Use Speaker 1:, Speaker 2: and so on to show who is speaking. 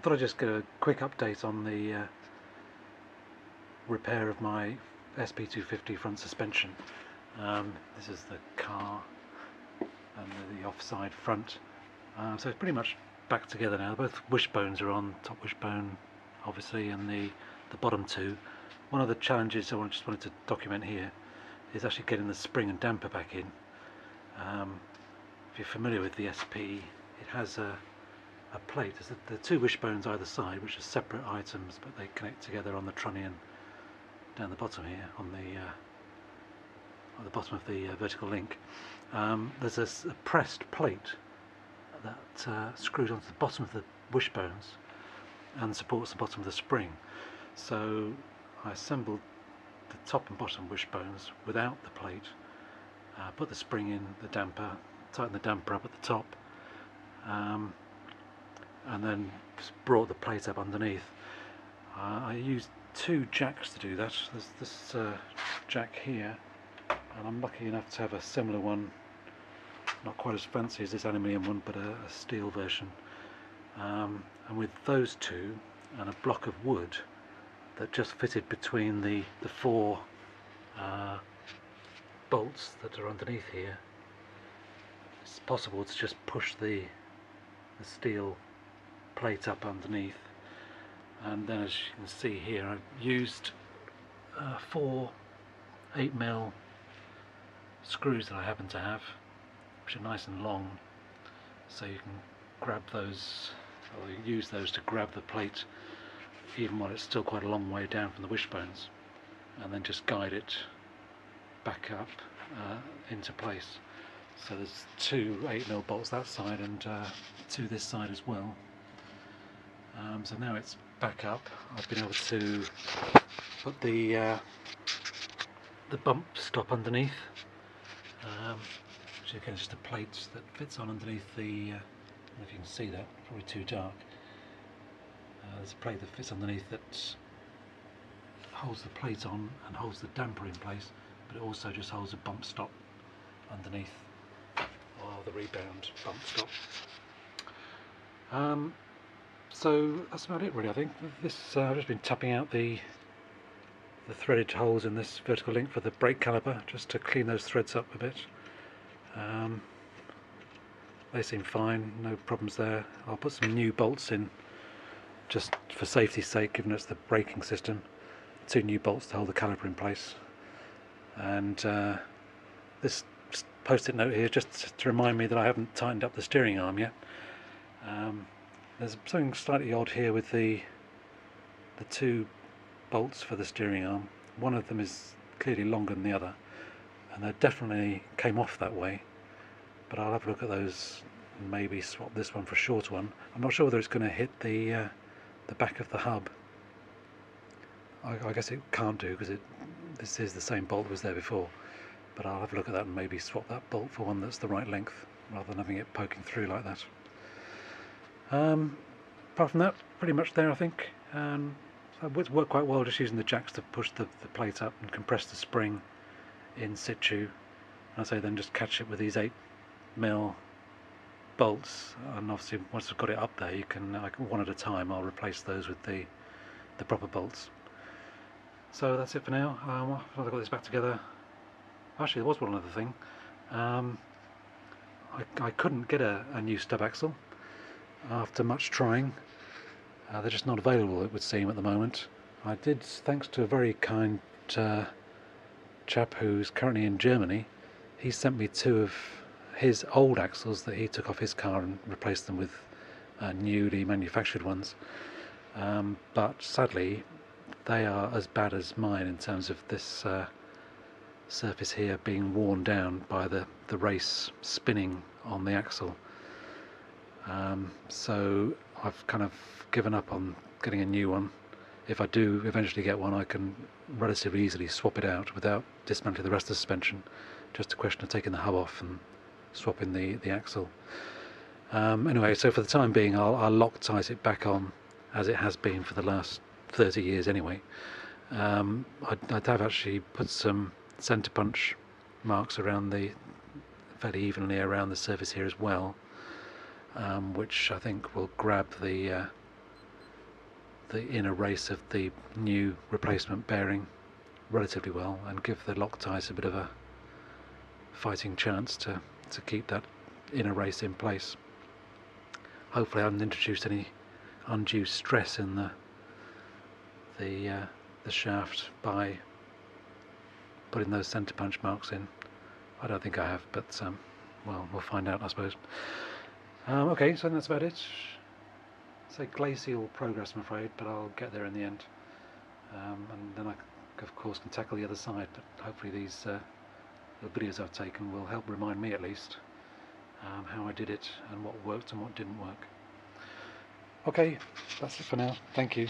Speaker 1: thought I'd just get a quick update on the repair of my SP250 front suspension. This is the car and the offside front. So it's pretty much back together now. Both wishbones are on, top wishbone obviously, and the bottom two. One of the challenges I just wanted to document here is actually getting the spring and damper back in. If you're familiar with the SP, it has a plate. There's the two wishbones either side, which are separate items, but they connect together on the trunnion down the bottom here, on the bottom of the vertical link. There's a pressed plate that screws onto the bottom of the wishbones and supports the bottom of the spring. So I assembled the top and bottom wishbones without the plate, put the spring in, the damper, tighten the damper up at the top, and then brought the plate up underneath. I used two jacks to do that. There's this jack here, and I'm lucky enough to have a similar one, not quite as fancy as this aluminium one, but a steel version. And with those two and a block of wood that just fitted between the four bolts that are underneath here, it's possible to just push the steel plate up underneath. And then, as you can see here, I've used 4 8mm screws that I happen to have, which are nice and long, so you can grab those, or use those to grab the plate even while it's still quite a long way down from the wishbones, and then just guide it back up into place. So there's 2 8mm bolts that side and 2 this side as well. So now it's back up. I've been able to put the bump stop underneath, which again is just a plate that fits on underneath the, I don't know if you can see that, probably too dark. There's a plate that fits underneath that holds the plate on and holds the damper in place, but it also just holds a bump stop underneath, or the rebound bump stop. So that's about it really, I think. I've just been tapping out the threaded holes in this vertical link for the brake caliper, just to clean those threads up a bit. They seem fine, no problems there. I'll put some new bolts in, just for safety's sake, given it's the braking system. 2 new bolts to hold the caliper in place. And this post-it note here, just to remind me that I haven't tightened up the steering arm yet. There's something slightly odd here with the 2 bolts for the steering arm. One of them is clearly longer than the other, and they definitely came off that way, but I'll have a look at those and maybe swap this one for a shorter one. I'm not sure whether it's going to hit the back of the hub. I guess it can't do, because this is the same bolt that was there before, but I'll have a look at that and maybe swap that bolt for one that's the right length, rather than having it poking through like that. Apart from that, pretty much there, I think. So it's worked quite well just using the jacks to push the plate up and compress the spring in situ. And I say then just catch it with these 8mm bolts, and obviously once I've got it up there, you can, one at a time, I'll replace those with the proper bolts. So that's it for now. I've got this back together. Actually, there was one other thing. I couldn't get a new stub axle after much trying. They're just not available, it would seem, at the moment. I did, thanks to a very kind chap who's currently in Germany. He sent me 2 of his old axles that he took off his car and replaced them with newly manufactured ones. But sadly, they are as bad as mine in terms of this surface here being worn down by the race spinning on the axle. So I've kind of given up on getting a new one. If I do eventually get one, I can relatively easily swap it out without dismantling the rest of the suspension. Just a question of taking the hub off and swapping the axle. Anyway, so for the time being, I'll Loctite it back on as it has been for the last 30 years anyway. I'd have actually put some centre punch marks around fairly evenly around the surface here as well, which I think will grab the the inner race of the new replacement bearing relatively well and give the Loctites a bit of a fighting chance to keep that inner race in place. Hopefully I haven't introduced any undue stress in the shaft by putting those centre punch marks in. I don't think I have, but well, we'll find out, I suppose. Okay, so that's about it. It's a glacial progress, I'm afraid, but I'll get there in the end. And then I, of course, can tackle the other side, but hopefully these the videos I've taken will help remind me, at least, how I did it and what worked and what didn't work. Okay, that's it for now. Thank you.